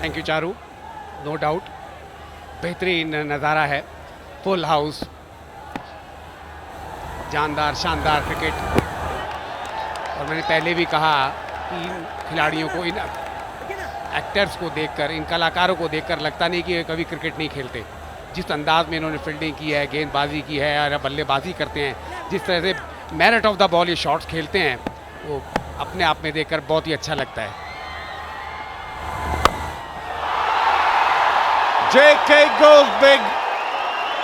Thank you Charu, no doubt बेहतरीन नज़ारा है, फुल हाउस, जानदार शानदार क्रिकेट। और मैंने पहले भी कहा कि इन खिलाड़ियों को, इन एक्टर्स को देखकर, इन कलाकारों को देखकर लगता नहीं कि कभी क्रिकेट नहीं खेलते। जिस अंदाज में इन्होंने फील्डिंग की है, गेंदबाजी की है या बल्लेबाजी करते हैं, जिस तरह से मेरिट ऑफ द बॉल ये शॉट्स खेलते हैं, वो अपने आप में देखकर बहुत ही अच्छा लगता है। JK goes big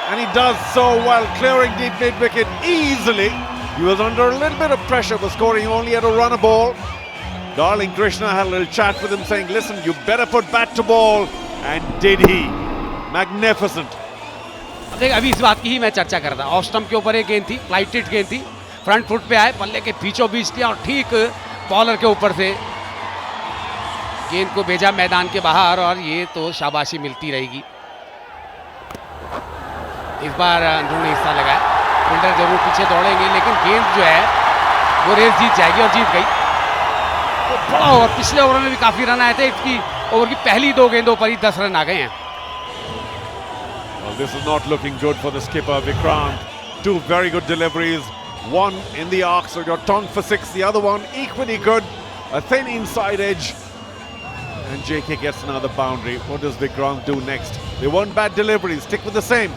and he does so well, clearing deep mid wicket easily. He was under a little bit of pressure for scoring, he only had to run a ball. Darling Krishna had a little chat with him saying, listen, you better put bat to ball, and did he. Magnificent. देख, अभी इस बात की ही मैं चर्चा कर रहा था। ऑफ स्टंप के ऊपर एक गेंद थी, फ्लाइटेड गेंद थी, फ्रंट फुट पे आए, पल्ले के बीचों बीच किया और ठीक बॉलर के ऊपर से गेंद को भेजा मैदान के बाहर, और ये तो शाबाशी मिलती रहेगी। इस बार उन्होंने हिस्सा लगाया, फील्डर जरूर पीछे दौड़ेंगे, लेकिन गेंद जो है वो रेस जीत जाएगी, और जीत गई। तो बड़ा ओवर, पिछले ओवर में भी काफी रन आए थे, इसकी ओवर की पहली 2 गेंदों पर ही 10 रन आ गए हैं। Well, this is not looking good for the skipper Vikrant. 2 very good deliveries, one in the arc, so got tongue for 6, the other one equally good, a thin inside edge, and JK gets another boundary. What does Vikrant do next? They want bad deliveries, stick with the same.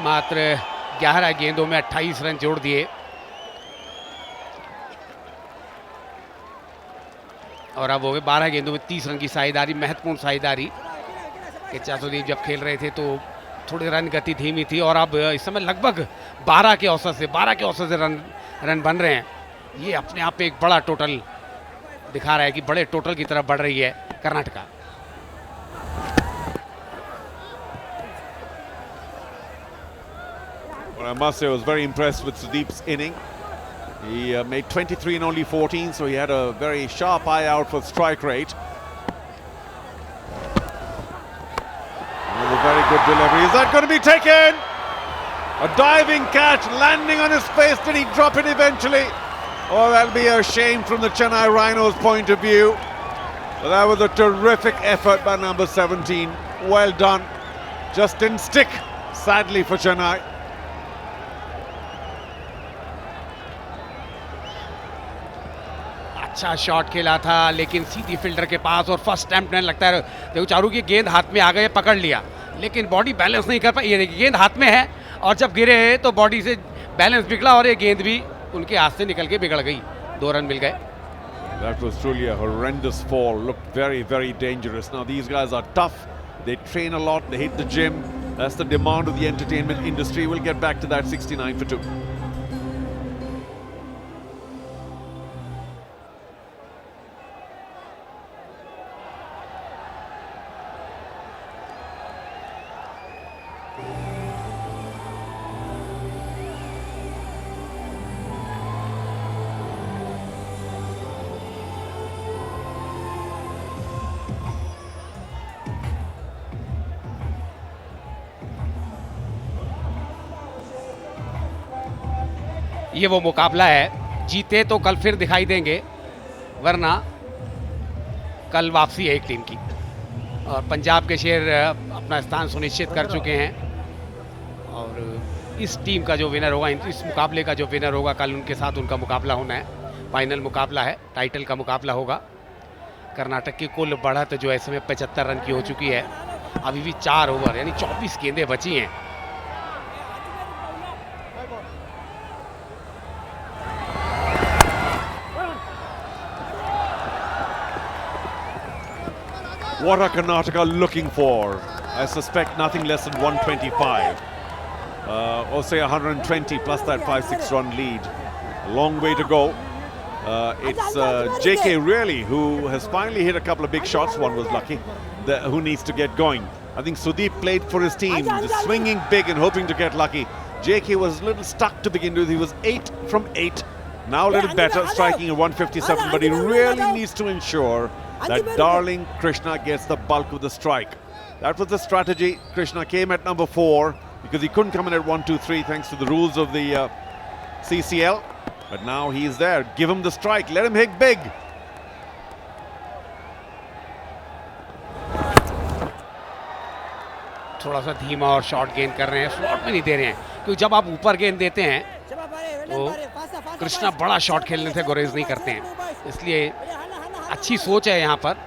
मात्र 11 गेंदों में 28 run जोड़ दिए, और अब हो गए 12 गेंदों में 30 रन की साझेदारी, महत्वपूर्ण साझेदारी। कि चासोदीप जब खेल रहे थे तो थोड़ी रन गति धीमी थी, और अब इस समय लगभग 12 के औसत से रन बन रहे हैं। ये अपने आप में एक बड़ा टोटल दिखा रहा है कि बड़े टोटल की तरफ बढ़ रही है Karnataka. Well, I must say I was very impressed with Sudeep's inning. He made 23 in only 14, so he had a very sharp eye out for strike rate. A very good delivery. Is that going to be taken? A diving catch, landing on his face. Did he drop it eventually? Oh, that'll be a shame from the Chennai Rhinos' point of view. But that was a terrific effort by number 17. Well done. Just didn't stick, sadly, for Chennai. अच्छा shot खेला था, लेकिन सीधी fielder के पास, और first attempt में लगता है, देखो चारू की गेंद हाथ में आ गई, पकड़ लिया, लेकिन बॉडी बैलेंस नहीं कर पाई। ये देखिए गेंद हाथ में है, और जब गिरे तो बॉडी से बैलेंस बिगड़ा, और ये गेंद भी उनके हाथ से निकल के बिगड़ गई। 2 रन मिल गए। That was truly a horrendous fall. Looked very, very dangerous. Now these guys are tough. They train a lot. They hit the gym. That's the demand of the entertainment industry. We'll get back to that. 69 for 2. ये वो मुकाबला है, जीते तो कल फिर दिखाई देंगे, वरना कल वापसी है एक टीम की। और पंजाब के शेर अपना स्थान सुनिश्चित कर चुके हैं, और इस टीम का जो विनर होगा, इस मुकाबले का जो विनर होगा, कल उनके साथ उनका मुकाबला होना है। फाइनल मुकाबला है, टाइटल का मुकाबला होगा। कर्नाटक की कुल बढ़त जो है इस समय 75 रन की हो चुकी है। अभी भी 4 ओवर यानी 24 गेंदें बची हैं। What are Karnataka looking for? I suspect nothing less than 125. Or say 120 plus that 5-6 run lead. A long way to go. It's JK really who has finally hit a couple of big shots. One was lucky. Who needs to get going. I think Sudeep played for his team, just swinging big and hoping to get lucky. JK was a little stuck to begin with. He was 8 from 8. Now a little better, striking at 157. But he really needs to ensure that Darling Krishna gets the bulk of the strike. That was the strategy. Krishna came at number 4 because he couldn't come in at 1, 2, 3 thanks to the rules of the CCL. But now he's there. Give him the strike. Let him hit big. थोड़ा सा धीमा और short गेंद कर रहे हैं, slot में नहीं दे रहे हैं, क्योंकि जब आप ऊपर गेंद देते हैं तो कृष्णा बड़ा शॉट खेलने से गुरेज नहीं करते हैं, इसलिए अच्छी सोच है यहाँ पर।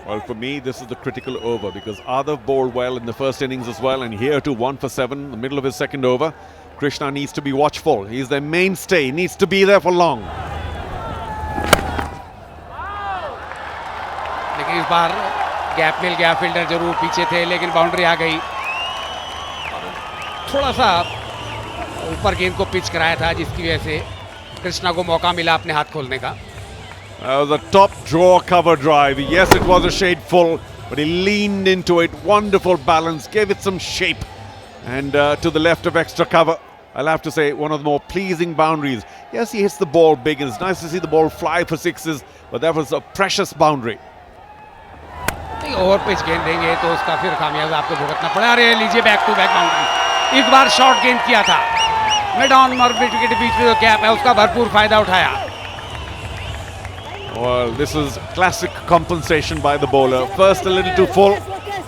Well, for me, this is the critical over because Adav bowled well in the first innings as well, and here too, 1 for 7, the middle of his second over. Krishna needs to be watchful. He's their mainstay. He needs to be there for long. लेकिन इस बार gap मिल गया, fielder जरूर पीछे थे, लेकिन boundary आ गई। थोड़ा सा ऊपर गेंद को पिच कराया था, जिसकी वजह से कृष्णा को मौका मिला अपने हाथ खोलने का। The top draw cover drive. Yes, it was a shade full, but he leaned into it. Wonderful balance, gave it some shape. And to the left of extra cover, I'll have to say, one of the more pleasing boundaries. Yes, he hits the ball big, and it's nice to see the ball fly for sixes, but that was a precious boundary. Over pitch गेंद देंगे तो उसका फिर खामियाजा आपको भुगतना पड़ा। अरे लीजिए, बैक टू बैक बाउंड्री। इस बार शॉर्ट गेंद किया था, मिड ऑन और मिड विकेट के बीच में जो गैप है उसका भरपूर फायदा उठाया। Well, this is classic compensation by the bowler. First a little too full,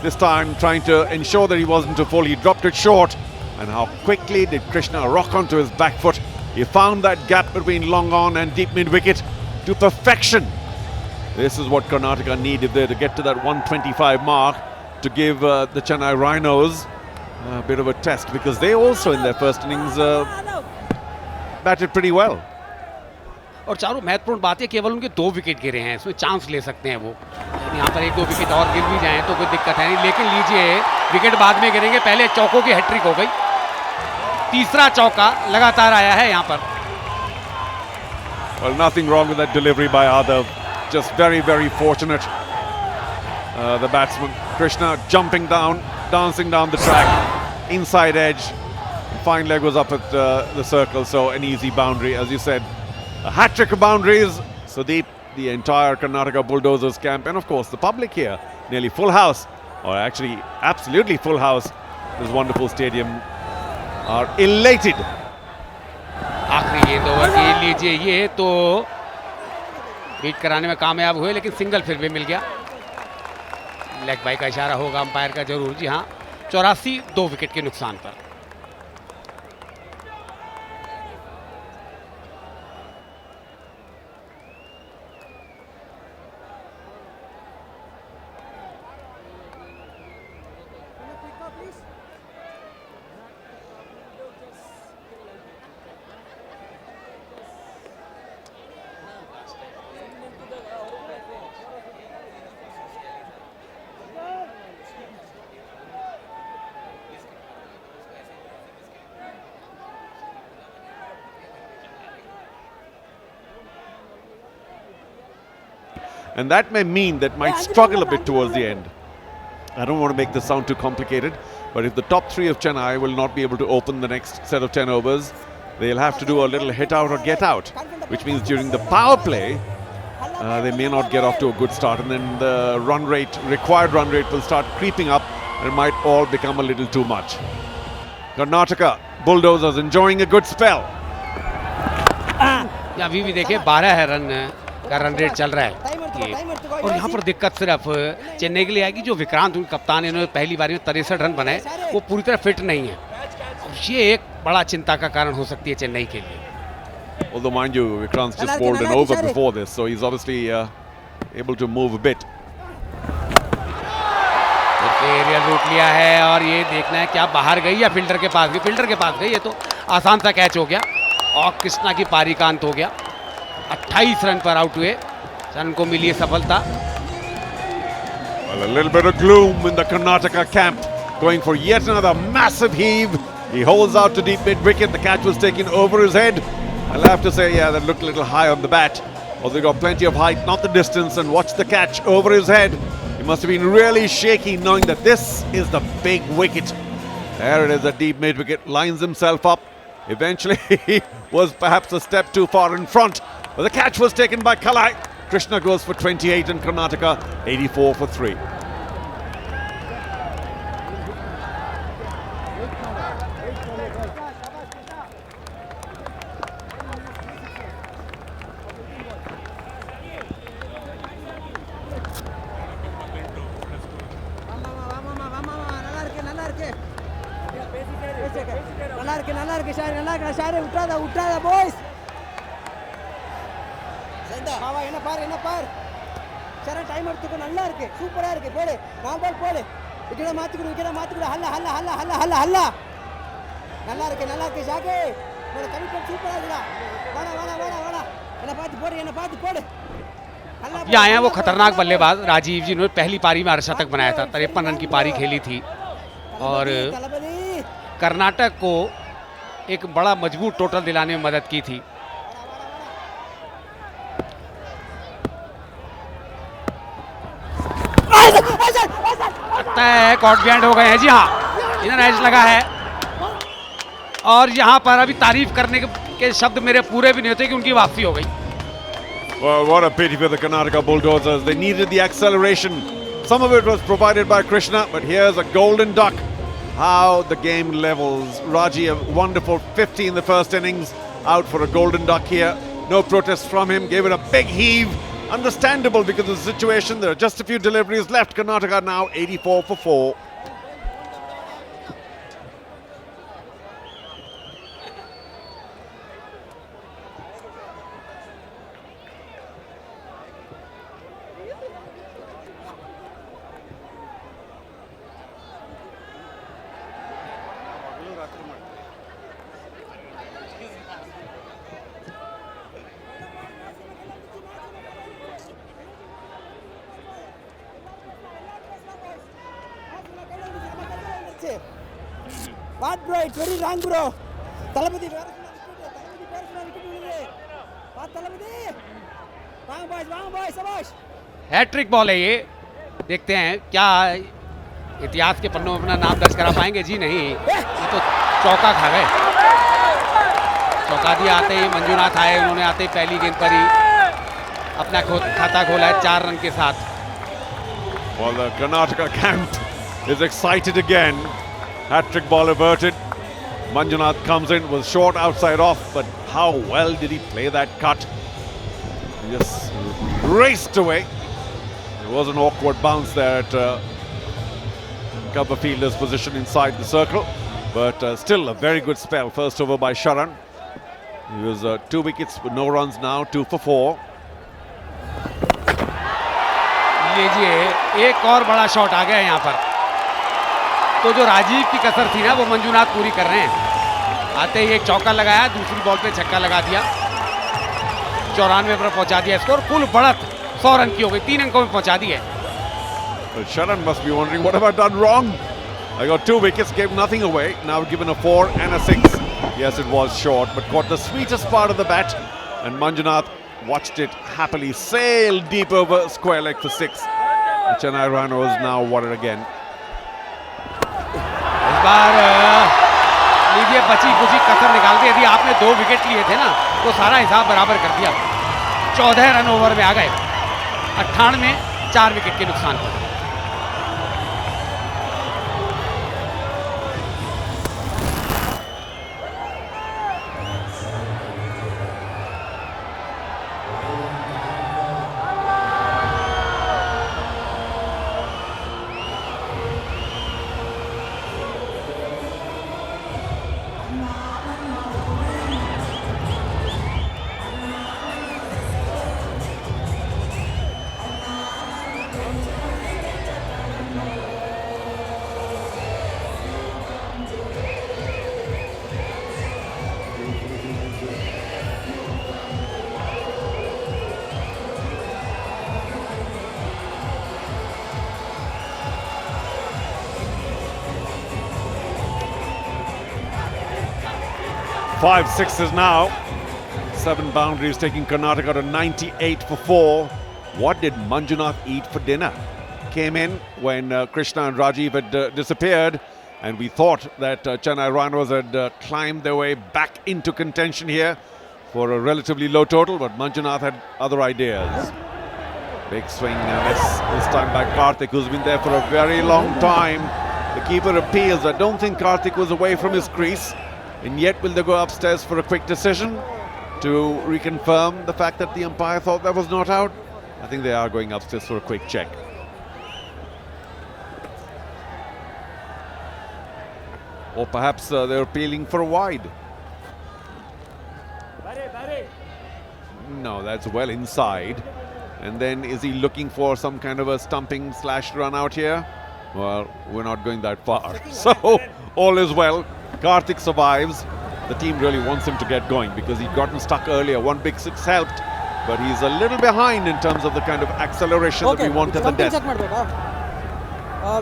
this time trying to ensure that he wasn't too full. He dropped it short, and how quickly did Krishna rock onto his back foot. He found that gap between long on and deep mid wicket to perfection. This is what Karnataka need if they're to get to that 125 mark to give the Chennai Rhinos a bit of a test, because they also in their first innings batted pretty well. और चारों महत्वपूर्ण बात है, केवल उनके 2 wicket गिरे हैं, इसमें चांस ले सकते हैं वो। यहाँ पर 1-2 विकेट और गिर भी जाएं तो कोई दिक्कत है नहीं, लेकिन लीजिए विकेट बाद में गिरेंगे, पहले चौकों की हैट्रिक हो गई। तीसरा चौका लगातार आया है यहाँ पर। Well, nothing wrong with that delivery by Adav. Just very, very fortunate. The batsman Krishna jumping down, dancing down the track, inside edge. Fine leg was up at the circle, so an easy boundary, as you said. A hat-trick of boundaries. Sudeep, the entire Karnataka Bulldozers camp, and of course the public here, nearly full house, or actually absolutely full house. This wonderful stadium are elated. आखिरी गेंद over की, लीजिए ये तो beat कराने में कामयाब हुए, लेकिन सिंगल फिर भी मिल गया। लेग बाई का इशारा होगा अंपायर का जरूर। जी हाँ, 84 2 विकेट के नुकसान पर। And that may mean that might struggle a bit towards the end. I don't want to make this sound too complicated, but if the top 3 of Chennai will not be able to open the next set of 10 overs, they'll have to do a little hit out or get out, which means during the power play, they may not get off to a good start, and then the required run rate will start creeping up, and it might all become a little too much. Karnataka Bulldozers enjoying a good spell. अभी भी देखिए 12 है run का run rate चल रहा है। और यहाँ पर दिक्कत सिर्फ चेन्नई के लिए आएगी, जो विक्रांत उनके कप्तान इन्होंने पहली बार में 63 रन बनाए, वो पूरी तरह फिट नहीं है। ये एक बड़ा चिंता का कारण हो सकती है चेन्नई के लिए। Although mind you, Vikrant just bowled an over before this, so he's obviously able to move a bit. Aerial route लिया है और ये देखना है क्या बाहर गई या फील्डर के पास गई। फील्डर के पास गई, ये तो आसान सा कैच हो गया और कृष्णा की पारी का अंत हो गया। 28 रन पर आउट हुए, सन को मिली सफलता। Well, a little bit of gloom in the Karnataka camp, going for yet another massive heave. He holds out to deep mid wicket. The catch was taken over his head. I'll have to say, yeah, that looked a little high on the bat. Although he got plenty of height, not the distance, and watch the catch over his head. He must have been really shaky, knowing that this is the big wicket. There it is, a deep mid wicket, lines himself up. Eventually, he was perhaps a step too far in front, but the catch was taken by Kalai. Krishna goes for 28 and Karnataka 84 for 3. இருக்கு ஷாரு நல்லா இருக்கு Sharu விட்டாத boys சரிடா வா என்ன பாரு சரண் time எடுத்துக்கோ நல்லா இருக்கு சூப்பரா இருக்கு போடு நான் பால் போடு விக்கெட் மாத்திக்கணும் ஹல்ல நல்லா இருக்கு ஷாகே உங்க கமிட்மென்ட் சூப்பரா இருக்குடா வாடா என்ன பார்த்து போடு ये आए हैं वो खतरनाक बल्लेबाज राजीव जी ने पहली पारी में अर्धशतक बनाया था 53 रन की पारी खेली थी और कर्नाटक को एक बड़ा मजबूत टोटल दिलाने में मदद की थी। लगता है कॉट बिहाइंड हो गए हैं जी हाँ इधर एज लगा है और यहाँ पर अभी तारीफ करने के शब्द मेरे पूरे भी नहीं होते कि उनकी वापसी हो गई। Well, what a pity for the Karnataka Bulldozers. They needed the acceleration. Some of it was provided by Krishna, but here's a golden duck. How the game levels. Raji, a wonderful 50 in the first innings, out for a golden duck here. No protest from him, gave it a big heave. Understandable because of the situation. There are just a few deliveries left. Karnataka now 84 for 4. What bro? It's very wrong bro. Talapati boys, hat trick ball है ये। देखते हैं क्या इतिहास के पन्नों में अपना नाम दर्ज करा पाएंगे जी नहीं ये तो चौका खा गए। चौका दिया आते ही मंजूनाथ आए उन्होंने आते ही पहली गेंद पर ही अपना खाता खोला है 4 रन के साथ। Well, the Karnataka camp is excited again. Hat-trick ball averted. Manjunath comes in, was short outside off, but how well did he play that cut? He just raced away. There was an awkward bounce there at cover fielder's position inside the circle, but still a very good spell. First over by Sharan. He was 2 wickets with no runs now, 2 for 4. लीजिए एक और बड़ा shot आ गया यहाँ पर। तो जो राजीव की कसर थी ना वो मंजूनाथ पूरी कर रहे हैं। आते ही एक चौका लगाया दूसरी बॉल पे छक्का लगा दिया 94 पर पहुंचा दिया स्कोर। कुल बढ़त 100 रन की हो गई 3 अंकों में पहुंचा दी है। But Sharan must be wondering, what have I done wrong? I got 2 wickets, gave nothing away. Now given a 4 and a 6. Yes, it was short, but caught the sweetest part of the bat. And Manjunath watched it happily sail deep over square leg for 6. Chennai Rhinos now worried again. इस बार लीजिए बची कुची कसर निकाल दी। यदि आपने 2 wicket लिए थे ना तो सारा हिसाब बराबर कर दिया। 14 रन ओवर में आ गए 98 4 विकेट के नुकसान पर। Five sixes now. 7 boundaries taking Karnataka to 98 for 4. What did Manjunath eat for dinner? Came in when Krishna and Rajiv had disappeared, and we thought that Chennai Rhinos had climbed their way back into contention here for a relatively low total, but Manjunath had other ideas. Big swing this time by Karthik, who's been there for a very long time. The keeper appeals. I don't think Karthik was away from his crease. And yet, will they go upstairs for a quick decision to reconfirm the fact that the umpire thought that was not out? I think they are going upstairs for a quick check. Or perhaps they're appealing for a wide. No, that's well inside. And then is he looking for some kind of a stumping slash run out here? Well, we're not going that far. So all is well. Karthik survives. The team really wants him to get going because he'd gotten stuck earlier. One big six helped, but he's a little behind in terms of the kind of acceleration that we want at the desk.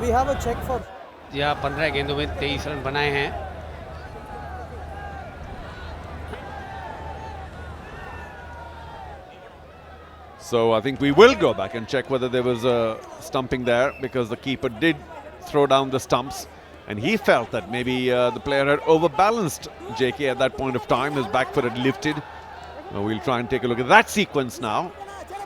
We have a check for. जी हाँ, 15 गेंदों में 23 run बनाए हैं. So I think we will go back and check whether there was a stumping there, because the keeper did throw down the stumps and he felt that maybe the player had overbalanced JK at that point of time. His back foot had lifted. We'll try and take a look at that sequence now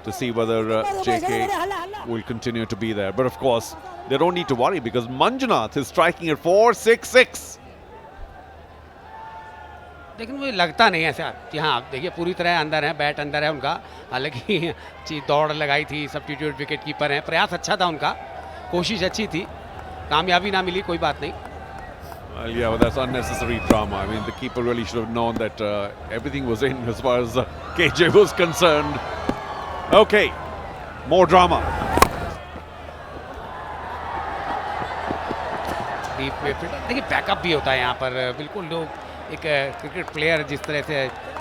to see whether JK will continue to be there. But of course, they don't need to worry because Manjunath is striking at 4-6-6. लेकिन मुझे लगता नहीं है sir कि हाँ, आप देखिए पूरी तरह अंदर है, बैट अंदर है उनका. हालांकि दौड़ लगाई थी, सब्स्टिट्यूट विकेट कीपर हैं, प्रयास अच्छा था उनका, कोशिश अच्छी थी, कामयाबी ना मिली, कोई बात नहीं. Well, yeah, well, that's unnecessary drama. I mean, the keeper really should have known that everything was in as far as KJ was concerned. Okay, more drama. Deep में फिर देखिए बैकअप भी होता है यहाँ पर. बिल्कुल लोग एक क्रिकेट प्लेयर जिस तरह से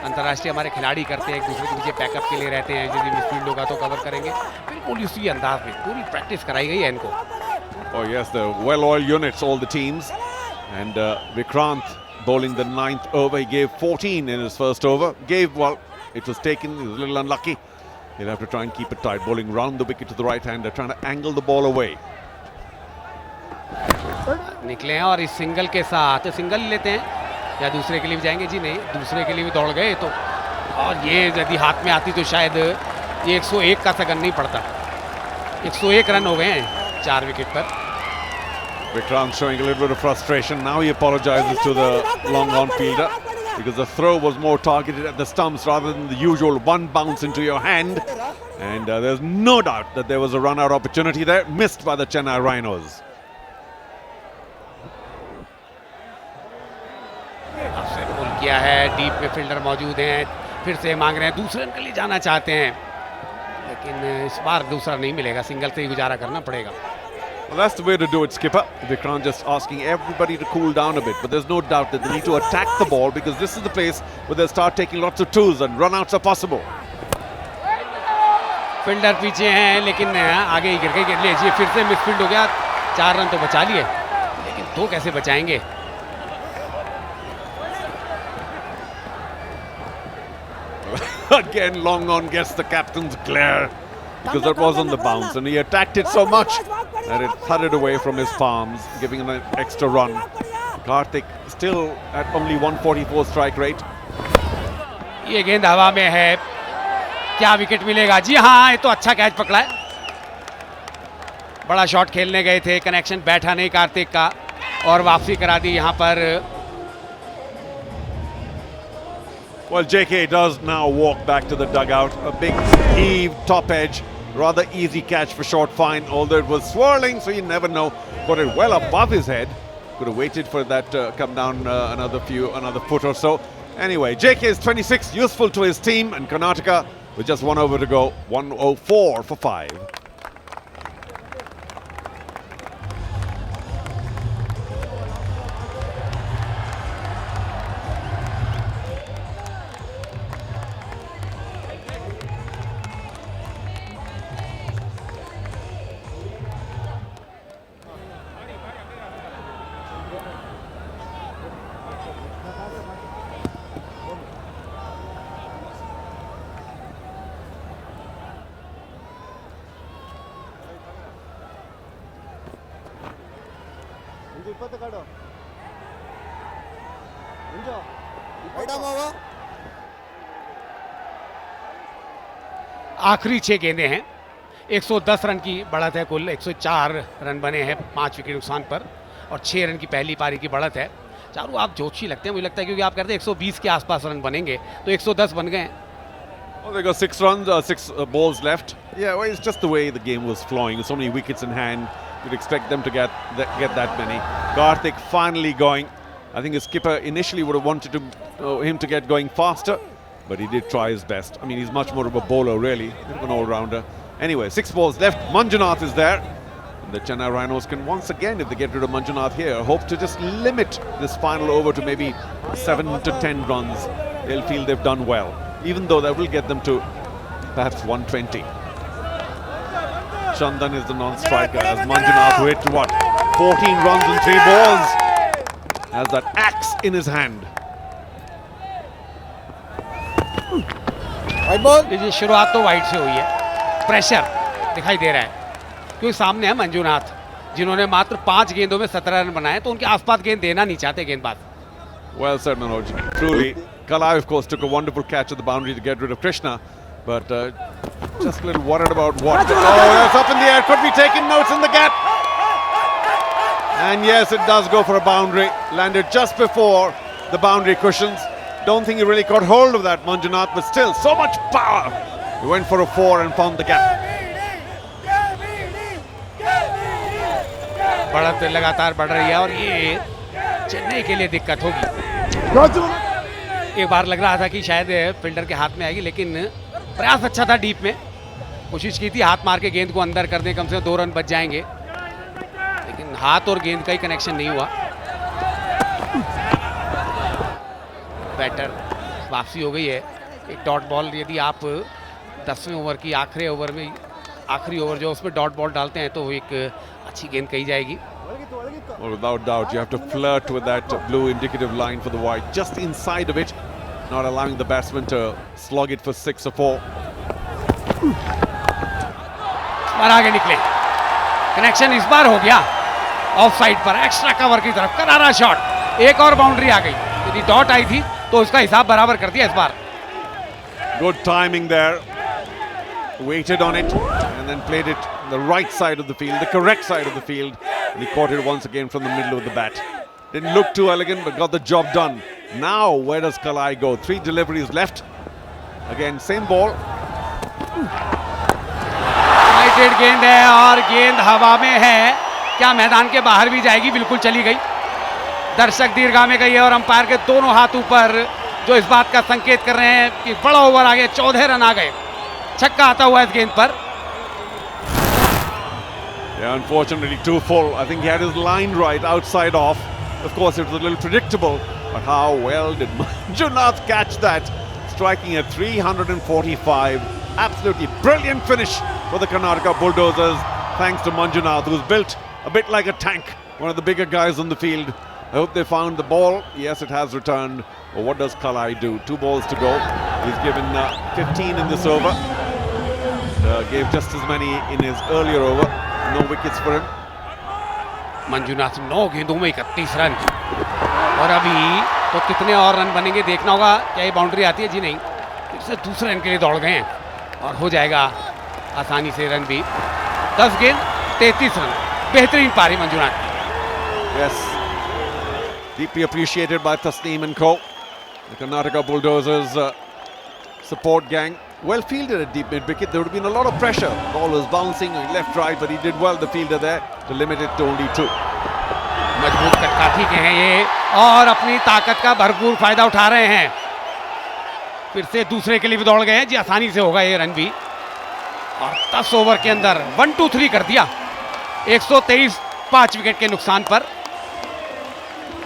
अंतर्राष्ट्रीय हमारे खिलाड़ी करते हैं, एक दूसरे के पीछे बैकअप के लिए रहते हैं. यदि मिसफील्ड होगा तो कवर करेंगे. बिल्कुल इसी अंदाज में पूरी प्रैक्टिस कराई गई है इनको. Oh yes, the well-oiled units, all the teams. And Vikrant bowling the 9th over. He gave 14 in his first over. Well, it was taken. He was a little unlucky. He'll have to try and keep it tight. Bowling round the wicket to the right-hander, trying to angle the ball away. निकले हैं और इस single के साथ single लेते हैं या दूसरे के लिए भी जाएंगे. जी नहीं, दूसरे के लिए भी दौड़ गए तो, और ये यदि हाथ में आती तो शायद ये 101 का सकन नहीं पड़ता. 101 रन हो गए हैं 4 विकेट पर. Vikrant showing a little bit of frustration. Now he apologizes to the long-on fielder because the throw was more targeted at the stumps rather than the usual one bounce into your hand. And there's no doubt that there was a run-out opportunity there, missed by the Chennai Rhinos. किया है, deep में fielder मौजूद हैं, फिर से मांग रहे हैं, दूसरे रन के लिए जाना चाहते हैं, लेकिन इस बार दूसरा नहीं मिलेगा, सिंगल से ही गुजारा करना पड़ेगा. Well, that's the way to do it, skipper. Vikrant just asking everybody to cool down a bit, but there's no doubt that they need to attack the ball because this is the place where they'll start taking lots of twos and run-outs are possible. Fielder पीछे हैं लेकिन आगे ही गिर गए. लीजिए फिर से misfield हो गया. 4 रन तो बचा लिए, लेकिन 2 कैसे बचाएंगे. Again, long on gets the captain's glare because that was on the bounce and he attacked it so much that it thudded away from his palms, giving him an extra run. Karthik still at only 144 strike rate. ये गेंद हवा में है, क्या wicket मिलेगा. जी हाँ, ये तो अच्छा कैच पकड़ा है. बड़ा शॉट खेलने गए थे, कनेक्शन बैठा नहीं कार्तिक का और वापसी करा दी यहाँ पर. Well, JK does now walk back to the dugout. A big heave, top edge, rather easy catch for short fine, although it was swirling, so you never know. Got it well above his head. Could have waited for that to come down another foot or so. Anyway, JK is 26, useful to his team, and Karnataka with just 1 over to go, 104 for 5. आखिरी 6 गेंदें हैं, 110 run की बढ़त है कुल. 104 run बने हैं 5 wicket नुकसान पर और 6 रन की पहली पारी की बढ़त है. चारों आप जोशी लगते हैं, मुझे लगता है क्योंकि आप कहते हैं 120 के आसपास रन बनेंगे तो 110 बन गए हैं. Well, they got 6 runs, 6 balls left. Yeah, well, it's just the way the game was flowing. With so many wickets in hand, you'd expect them to get that many. Karthik finally going. I think his skipper initially would have wanted him to get going faster, but he did try his best. I mean, he's much more of a bowler, really, an all-rounder. Anyway, 6 balls left. Manjunath is there. And the Chennai Rhinos can once again, if they get rid of Manjunath here, hope to just limit this final over to maybe 7 to 10 runs. They'll feel they've done well, even though that will get them to perhaps 120. Chandan is the non-striker as Manjunath, who hit what, 14 runs in 3 balls, has that axe in his hand. White ball ये शुरुआत तो wide से हुई है, pressure दिखाई दे रहा है क्योंकि सामने है मंजुनाथ जिन्होंने मात्र 5 गेंदों में 17 रन बनाए, तो उनके आसपास गेंद देना नहीं चाहते गेंदबाज. Well said, Manoj. Truly, Kalai, of course, took a wonderful catch at the boundary to get rid of Krishna, but just a little worried about what. Oh, that's up in the air. Could be taking notes in the gap. And yes, it does go for a boundary. Landed just before the boundary cushions. Don't think he really got hold of that, Manjunath, but still, so much power. He went for a 4 and found the gap. बढ़त लगातार बढ़ रही है और ये चेन्नई के लिए दिक्कत होगी. एक बार लग रहा था कि शायद फील्डर के हाथ में आएगी, लेकिन प्रयास अच्छा था. डीप में कोशिश की थी हाथ मार के गेंद को अंदर कर दें, कम से कम 2 रन बच जाएंगे, लेकिन हाथ और गेंद का ही कनेक्शन नहीं हुआ. बैटर वापसी हो गई है. एक डॉट बॉल, यदि आप 10वें ओवर की आखिरी ओवर में आखिरी ओवर जो उसमें डॉट बॉल डालते हैं तो एक अच्छी गेंद कही जाएगी. Well, without doubt, you have to flirt with that blue indicative line for the wide, just inside of it, not allowing the batsman to slog it for 6 or 4. बार आगे निकले, कनेक्शन इस बार हो गया ऑफ साइड पर, extra cover की तरफ करारा shot. एक और बाउंड्री आ गई. यदि डॉट आई थी तो उसका हिसाब बराबर कर दिया इस बार. Good timing there. Waited on it and then played it the right side of the field, the correct side of the field. And he caught it once again from the middle of the bat. Didn't look too elegant, but got the job done. Now, where does Kalai go? 3 deliveries left. Again, same ball. Righted गेंद है और गेंद हवा में है. क्या मैदान के बाहर भी जाएगी? बिल्कुल चली गई. दर्शक दीर्घा में गई है और अंपायर के दोनों हाथ ऊपर, जो इस बात का संकेत कर रहे हैं कि बड़ा ओवर आ गया. 14 रन आ गए. छक्का आता हुआ इस गेंद पर. Yeah, unfortunately too full. I think he had his line right outside off. Of course, it was a little predictable, but how well did Manjunath catch that? Striking at 345. Absolutely brilliant finish for the Karnataka Bulldozers. Thanks to Manjunath, who's built a bit like a tank. One of the bigger guys on the field. I hope they found the ball. Yes, it has returned. But what does Kalai do? 2 balls to go. He's given 15 in this over. Gave just as many in his earlier over. No wickets for him. Manjunath 9 गेंदों में 31 run. और अभी तो कितने और run बनेंगे देखना होगा. क्या ये बाउंड्री आती है? जी नहीं. फिर से दूसरे रन के लिए दौड़ गए हैं और हो जाएगा आसानी से रन भी. 10 गेंद 33 रन. बेहतरीन पारी Manjunath. Yes. Deeply appreciated by Tasneem and Co. The Karnataka Bulldozers support gang. Well fielded at deep mid wicket. There would have been a lot of pressure. Ball was bouncing left right, but he did well, the fielder there, to limit it to only 2. मजबूत कटकाठी के हैं ये और अपनी ताकत का भरपूर फायदा उठा रहे हैं. फिर से दूसरे के लिए भी दौड़ गए हैं. जी आसानी से होगा ये रन भी. और 10 ओवर के अंदर 1 2 3 कर दिया. 123 5 विकेट के नुकसान पर.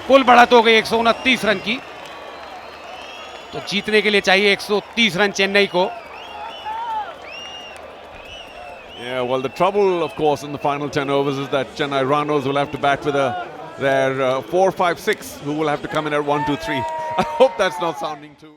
कुल बढ़त हो गई 129 रन की. तो जीतने के लिए चाहिए 130 रन चेन्नई को. Yeah, well, the trouble, of course, in the final 10 overs is that Chennai Rhinos will have to bat with their 4, 5, 6, who will have to come in at 1, 2, 3. I hope that's not sounding too...